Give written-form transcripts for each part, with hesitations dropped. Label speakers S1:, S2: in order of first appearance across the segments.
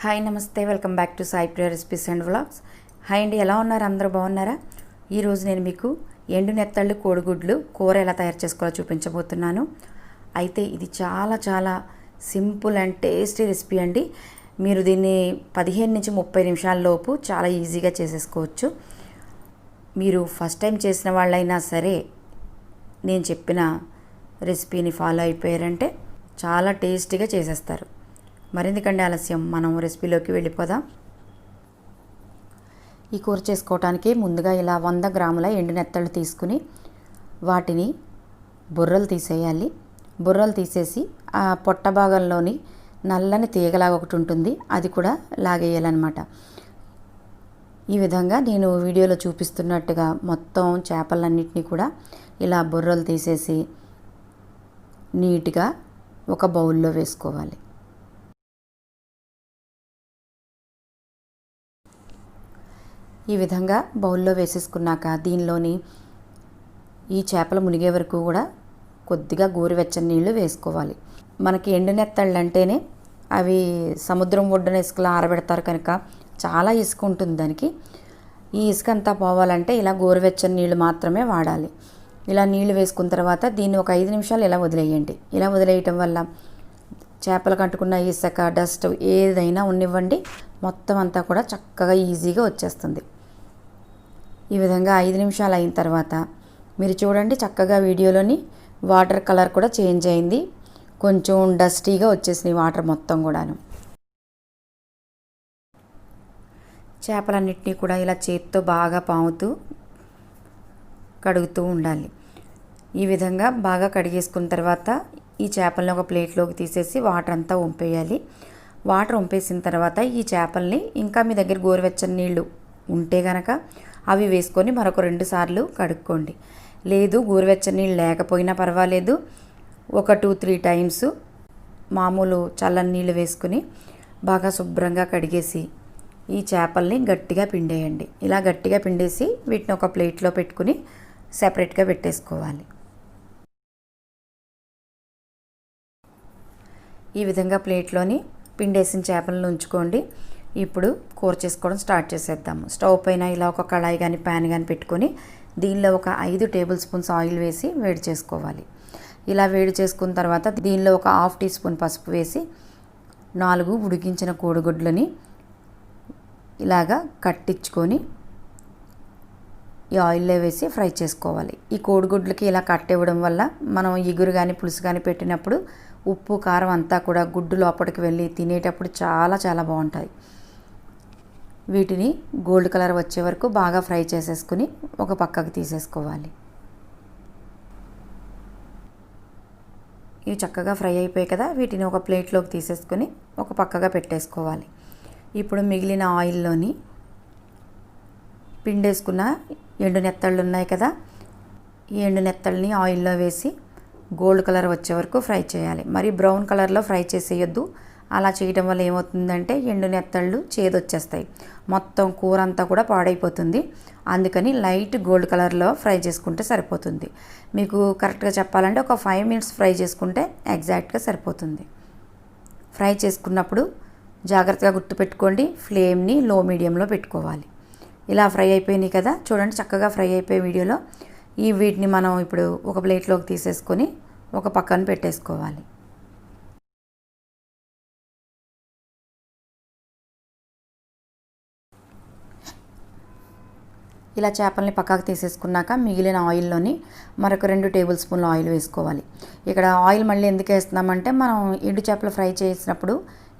S1: Hi నమస్తే, welcome back to Sai Priya recipes and vlogs. Hi అండి, ఎలా ఉన్నారు? అందరూ బాగున్నారా? ఈరోజు నేను మీకు ఎండు నెత్తళ్ళు కోడిగుడ్లు కూర ఎలా తయారు చేసుకోవాలో చూపించబోతున్నాను. అయితే ఇది చాలా చాలా సింపుల్ అండ్ టేస్టీ రెసిపీ అండి. మీరు దీన్ని 15 నుంచి 30 నిమిషాల లోపు చాలా ఈజీగా చేసేసుకోవచ్చు. మీరు ఫస్ట్ టైం చేసిన వాళ్ళైనా సరే నేను చెప్పిన రెసిపీని ఫాలో అయిపోయారంటే చాలా టేస్టీగా చేసేస్తారు. మరెందుకంటే ఆలస్యం, మనం రెసిపీలోకి వెళ్ళిపోదాం. ఈ కూర చేసుకోవటానికి ముందుగా ఇలా 100 గ్రాముల ఎండు నెత్తళ్ళు తీసుకుని వాటిని బుర్రలు తీసేయాలి. బుర్రలు తీసేసి ఆ పొట్ట భాగంలోని నల్లని తీగలాగా ఒకటి ఉంటుంది, అది కూడా లాగేయాలన్నమాట. ఈ విధంగా నేను వీడియోలో చూపిస్తున్నట్టుగా మొత్తం చేపలన్నింటినీ కూడా ఇలా బుర్రలు తీసేసి నీట్గా ఒక బౌల్లో వేసుకోవాలి. ఈ విధంగా బౌల్లో వేసేసుకున్నాక దీనిలోని ఈ చేపలు మునిగే వరకు కూడా కొద్దిగా గోరువెచ్చని నీళ్లు వేసుకోవాలి. మనకి ఎండు నెత్తళ్ళు అంటేనే అవి సముద్రం ఒడ్డున ఇసుకలో ఆరబెడతారు కనుక చాలా ఇసుక ఉంటుంది దానికి. ఈ ఇసుక అంతా పోవాలంటే ఇలా గోరువెచ్చని నీళ్లు మాత్రమే వాడాలి. ఇలా నీళ్లు వేసుకున్న తర్వాత దీన్ని ఒక 5 నిమిషాలు ఇలా వదిలేయండి. ఇలా వదిలేయటం వల్ల చేపలకు అంటుకున్న ఇసుక, డస్ట్ ఏదైనా ఉన్నివ్వండి, మొత్తం అంతా కూడా చక్కగా ఈజీగా వచ్చేస్తుంది. ఈ విధంగా 5 నిమిషాలు అయిన తర్వాత మీరు చూడండి, చక్కగా వీడియోలోని వాటర్ కలర్ కూడా చేంజ్ అయింది. కొంచెం డస్టీగా వచ్చేసినాయి వాటర్ మొత్తం కూడాను. చేపలన్నింటినీ కూడా ఇలా చేతితో బాగా పాముతూ కడుగుతూ ఉండాలి. ఈ విధంగా బాగా కడిగేసుకున్న తర్వాత ఈ చేపల్ని ఒక ప్లేట్లోకి తీసేసి వాటర్ అంతా వంపేయాలి. వాటర్ వంపేసిన తర్వాత ఈ చేపల్ని ఇంకా మీ దగ్గర గోరువెచ్చని నీళ్ళు ఉంటే కనుక అవి వేసుకొని మరొక 2 సార్లు కడుక్కోండి. లేదు గోరువెచ్చని నీళ్ళు లేకపోయినా పర్వాలేదు, ఒక 2-3 టైమ్స్ మామూలు చల్లని నీళ్ళు వేసుకుని బాగా శుభ్రంగా కడిగేసి ఈ చేపల్ని గట్టిగా పిండేయండి. ఇలా గట్టిగా పిండేసి వీటిని ఒక ప్లేట్లో పెట్టుకుని సెపరేట్గా పెట్టేసుకోవాలి. ఈ విధంగా ప్లేట్లోని పిండేసిన చేపలను ఉంచుకోండి. ఇప్పుడు కూర చేసుకోవడం స్టార్ట్ చేసేద్దాము. స్టవ్ పైన ఇలా ఒక కళాయి కానీ ప్యాన్ కానీ పెట్టుకొని దీనిలో ఒక 5 టేబుల్ స్పూన్స్ ఆయిల్ వేసి వేడి చేసుకోవాలి. ఇలా వేడి చేసుకున్న తర్వాత దీనిలో ఒక 1/2 టీ స్పూన్ పసుపు వేసి 4 ఉడికించిన కోడిగుడ్లని ఇలాగా కట్టించుకొని ఈ ఆయిల్లో వేసి ఫ్రై చేసుకోవాలి. ఈ కోడిగుడ్లకి ఇలా కట్టివ్వడం వల్ల మనం ఇగురు కానీ పులుసు కానీ పెట్టినప్పుడు ఉప్పు కారం అంతా కూడా గుడ్డు లోపలికి వెళ్ళి తినేటప్పుడు చాలా చాలా బాగుంటుంది. వీటిని గోల్డ్ కలర్ వచ్చే వరకు బాగా ఫ్రై చేసేసుకుని ఒక పక్కకు తీసేసుకోవాలి. ఇవి చక్కగా ఫ్రై అయిపోయాయి కదా, వీటిని ఒక ప్లేట్లోకి తీసేసుకుని ఒక పక్కగా పెట్టేసుకోవాలి. ఇప్పుడు మిగిలిన ఆయిల్లోని పిండేసుకున్న ఎండు నెత్తళ్ళు ఉన్నాయి కదా, ఈ ఎండు నెత్తళ్ళని ఆయిల్లో వేసి గోల్డ్ కలర్ వచ్చే వరకు ఫ్రై చేయాలి. మరి బ్రౌన్ కలర్లో ఫ్రై చేసేయొద్దు. అలా చేయడం వల్ల ఏమవుతుందంటే ఎండు నెత్తళ్ళు చేదొచ్చేస్తాయి, మొత్తం కూర అంతా కూడా పాడైపోతుంది. అందుకని లైట్ గోల్డ్ కలర్లో ఫ్రై చేసుకుంటే సరిపోతుంది. మీకు కరెక్ట్గా చెప్పాలంటే ఒక 5 మినిట్స్ ఫ్రై చేసుకుంటే ఎగ్జాక్ట్గా సరిపోతుంది. ఫ్రై చేసుకున్నప్పుడు జాగ్రత్తగా గుర్తుపెట్టుకోండి, ఫ్లేమ్ని లో మీడియంలో పెట్టుకోవాలి. ఇలా ఫ్రై అయిపోయినాయి కదా, చూడండి చక్కగా ఫ్రై అయిపోయే వీడియోలో. వీటిని మనం ఇప్పుడు ఒక ప్లేట్లోకి తీసేసుకొని ఒక పక్కన పెట్టేసుకోవాలి. ఇలా చేపల్ని పక్కకు తీసేసుకున్నాక మిగిలిన ఆయిల్లోని మరొక 2 టేబుల్ స్పూన్ల ఆయిల్ వేసుకోవాలి. ఇక్కడ ఆయిల్ మళ్ళీ ఎందుకు వేస్తున్నామంటే మనం ఎండు చేపలు ఫ్రై చేసినప్పుడు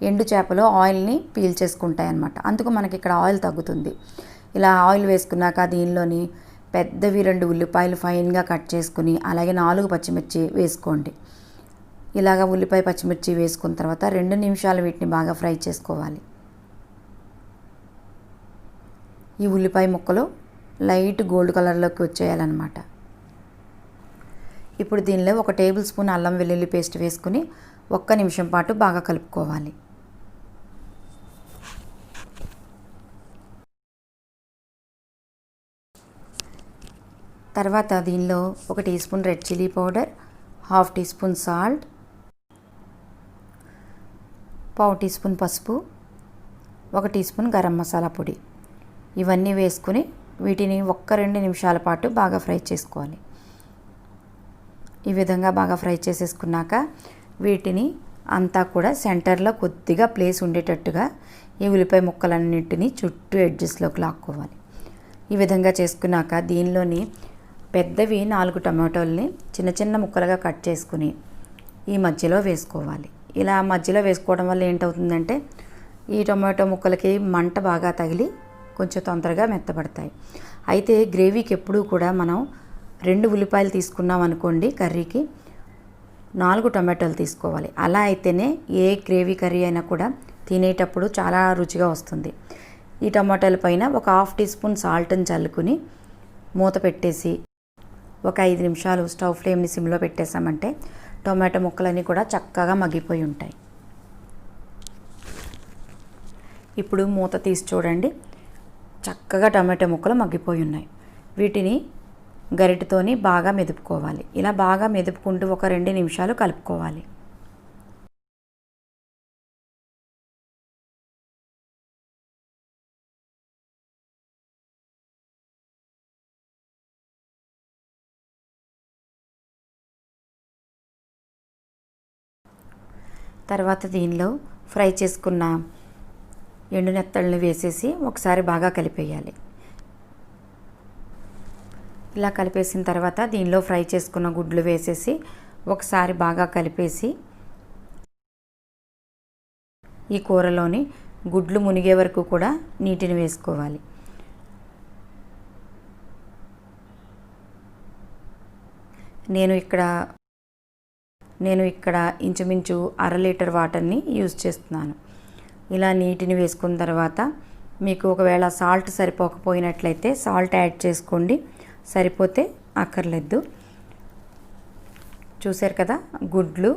S1: ఎండు చేపలు ఆయిల్ని పీల్చేసుకుంటాయి అన్నమాట. అందుకు మనకి ఇక్కడ ఆయిల్ తగ్గుతుంది. ఇలా ఆయిల్ వేసుకున్నాక దీనిలోని పెద్దవి 2 ఉల్లిపాయలు ఫైన్గా కట్ చేసుకుని అలాగే 4 పచ్చిమిర్చి వేసుకోండి. ఇలాగ ఉల్లిపాయ పచ్చిమిర్చి వేసుకున్న తర్వాత 2 నిమిషాలు వీటిని బాగా ఫ్రై చేసుకోవాలి. ఈ ఉల్లిపాయ ముక్కలు లైట్ గోల్డ్ కలర్లోకి వచ్చేయాలన్నమాట. ఇప్పుడు దీనిలో ఒక టేబుల్ స్పూన్ అల్లం వెల్లుల్లి పేస్ట్ వేసుకుని 1 నిమిషం పాటు బాగా కలుపుకోవాలి. తర్వాత దీనిలో 1 tea spoon red chilli powder, 1/2 tea spoon salt, 1/4 tea spoon పసుపు, 1 టీ స్పూన్ గరం మసాలా పొడి ఇవన్నీ వేసుకుని వీటిని 1-2 నిమిషాల పాటు బాగా ఫ్రై చేసుకోవాలి. ఈ విధంగా బాగా ఫ్రై చేసేసుకున్నాక వీటిని అంతా కూడా సెంటర్లో కొద్దిగా ప్లేస్ ఉండేటట్టుగా ఈ ఉల్లిపాయ ముక్కలన్నింటినీ చుట్టూ ఎడ్జెస్లోకి లాక్కోవాలి. ఈ విధంగా చేసుకున్నాక దీనిలోని పెద్దవి 4 టమాటోల్ని చిన్న చిన్న ముక్కలుగా కట్ చేసుకుని ఈ మధ్యలో వేసుకోవాలి. ఇలా మధ్యలో వేసుకోవడం వల్ల ఏంటవుతుందంటే ఈ టమాటో ముక్కలకి మంట బాగా తగిలి కొంచెం తొందరగా మెత్తబడతాయి. అయితే గ్రేవీకి ఎప్పుడూ కూడా మనం 2 ఉల్లిపాయలు తీసుకున్నాం అనుకోండి, కర్రీకి 4 టమాటోలు తీసుకోవాలి. అలా అయితేనే ఏ గ్రేవీ కర్రీ అయినా కూడా తినేటప్పుడు చాలా రుచిగా వస్తుంది. ఈ టమాటాల పైన ఒక 1/2 టీ స్పూన్ సాల్ట్ని చల్లుకుని మూత పెట్టేసి ఒక 5 నిమిషాలు స్టవ్ ఫ్లేమ్ని సిమ్లో పెట్టేసామంటే టొమాటో ముక్కలన్నీ కూడా చక్కగా మగ్గిపోయి ఉంటాయి. ఇప్పుడు మూత తీసి చూడండి, చక్కగా టమాటో ముక్కలు మగ్గిపోయి ఉన్నాయి. వీటిని గరిటెతోని బాగా మెదుపుకోవాలి. ఇలా బాగా మెదుపుకుంటూ ఒక 2 నిమిషాలు కలుపుకోవాలి. తర్వాత దీనిలో ఫ్రై చేసుకున్న ఎండు నెత్తళ్ళని వేసేసి ఒకసారి బాగా కలిపేయాలి. ఇలా కలిపేసిన తర్వాత దీనిలో ఫ్రై చేసుకున్న గుడ్లు వేసేసి ఒకసారి బాగా కలిపేసి ఈ కూరలోని గుడ్లు మునిగే వరకు కూడా నీటిని వేసుకోవాలి. నేను ఇక్కడ ఇంచుమించు 1/2 లీటర్ వాటర్ని యూజ్ చేస్తున్నాను. ఇలా నీటిని వేసుకున్న తర్వాత మీకు ఒకవేళ సాల్ట్ సరిపోకపోయినట్లయితే సాల్ట్ యాడ్ చేసుకోండి, సరిపోతే అక్కర్లేదు. చూశారు కదా, గుడ్లు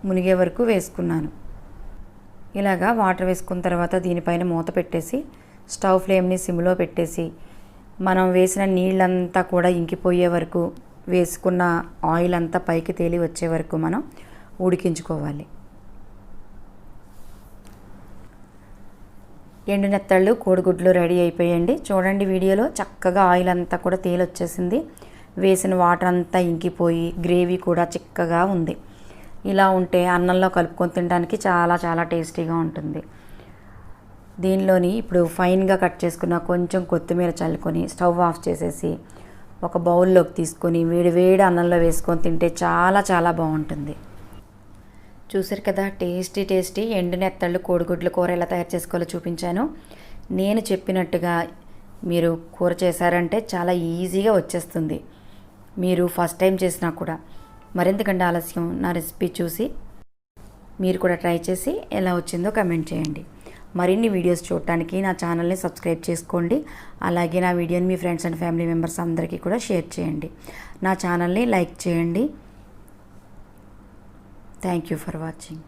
S1: మునిగే వరకు వేసుకున్నాను. ఇలాగా వాటర్ వేసుకున్న తర్వాత దీనిపైన మూత పెట్టేసి స్టవ్ ఫ్లేమ్ని సిమ్లో పెట్టేసి మనం వేసిన నీళ్ళంతా కూడా ఇంకిపోయే వరకు, వేసుకున్న ఆయిల్ అంతా పైకి తేలి వచ్చే వరకు మనం ఉడికించుకోవాలి. ఎండు నెత్తళ్ళు కోడిగుడ్లు రెడీ అయిపోయండి. చూడండి వీడియోలో చక్కగా ఆయిల్ అంతా కూడా తేలి వచ్చేసింది. వేసిన వాటర్ అంతా ఇంకిపోయి గ్రేవీ కూడా చిక్కగా ఉంది. ఇలా ఉంటే అన్నంలో కలుపుకొని తినడానికి చాలా చాలా టేస్టీగా ఉంటుంది. దీనిలోని ఇప్పుడు ఫైన్గా కట్ చేసుకున్న కొంచెం కొత్తిమీర చల్లుకొని స్టవ్ ఆఫ్ చేసేసి ఒక బౌల్లోకి తీసుకొని వేడి అన్నంలో వేసుకొని తింటే చాలా చాలా బాగుంటుంది. చూసారు కదా, టేస్టీ ఎండు నెత్తళ్ళు కోడిగుడ్ల కూర ఎలా తయారు చేసుకోవాలో చూపించాను. నేను చెప్పినట్టుగా మీరు కూర చేశారంటే చాలా ఈజీగా వచ్చేస్తుంది. మీరు ఫస్ట్ టైం చేసినా కూడా. మరెందుకంటే ఆలస్యం, నా రెసిపీ చూసి మీరు కూడా ట్రై చేసి ఎలా వచ్చిందో కమెంట్ చేయండి. మరిన్ని వీడియోస్ చూడటానికి నా ఛానల్ని సబ్స్క్రైబ్ చేసుకోండి. అలాగే నా వీడియోని మీ ఫ్రెండ్స్ అండ్ ఫ్యామిలీ మెంబర్స్ అందరికీ కూడా షేర్ చేయండి. నా ఛానల్ని లైక్ చేయండి. Thank you for watching.